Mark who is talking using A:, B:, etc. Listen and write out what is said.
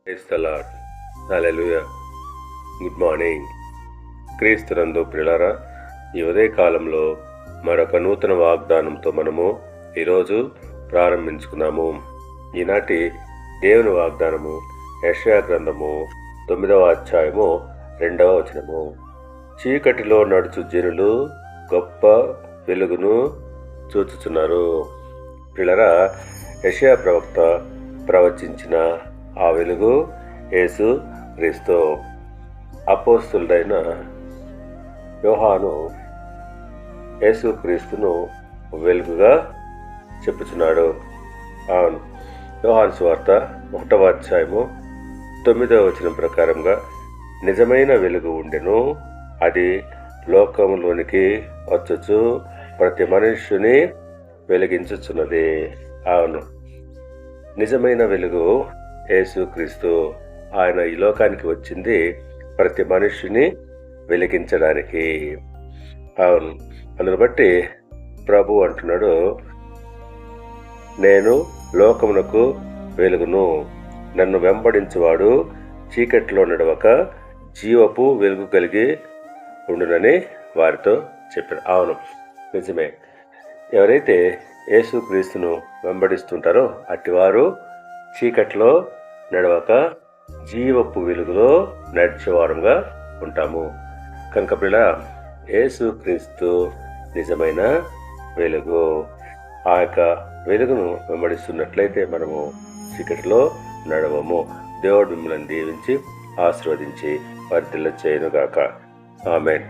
A: Praise the Lord. Hallelujah. Good morning. క్రీస్తునందు ప్రియులారా, ఈ ఉదయ కాలంలో మరొక నూతన వాగ్దానంతో మనము ఈరోజు ప్రారంభించుకున్నాము. ఈనాటి దేవుని వాగ్దానము యెషయా గ్రంథము 9వ అధ్యాయము 2వ వచనము. చీకటిలో నడుచు జనులు గొప్ప వెలుగును చూచుచున్నారు. ప్రియులారా, యెషయా ప్రవక్త ప్రవచించిన ఆ వెలుగు యేసు క్రీస్తు. అపోస్తలుడైన యోహాను యేసు క్రీస్తును వెలుగుగా చెప్పుచున్నాడు. అవును, యోహాను సువార్త 1వ అధ్యాయము 9వ వచనం ప్రకారంగా నిజమైన వెలుగు ఉండెను, అది లోకంలోనికి వచ్చుచు ప్రతి మనుష్యుని వెలిగించుచున్నది. అవును, నిజమైన వెలుగు యేసు క్రీస్తు. ఆయన ఈ లోకానికి వచ్చింది ప్రతి మనుష్యుని వెలిగించడానికి. అవును, అందును బట్టి ప్రభు అంటున్నాడు, నేను లోకమునకు వెలుగును, నన్ను వెంబడించువాడు చీకటిలో నడవక జీవపు వెలుగు కలిగి ఉండునని వారితో చెప్పారు. అవును, నిజమే. ఎవరైతే యేసు క్రీస్తును వెంబడిస్తుంటారో అట్టివారు చీకటిలో నడవక జీవపు వెలుగులో నడిచేవారంగా ఉంటాము. కనుక పిల్ల, యేసు క్రీస్తు నిజమైన వెలుగు. ఆ యొక్క వెలుగును వెంబడిస్తున్నట్లయితే మనము చీకటిలో నడవము. దేవుడు మిమ్మల్ని దీవించి ఆశీర్వదించి వర్ధిల్ల చేయనుగాక. ఆమేన్.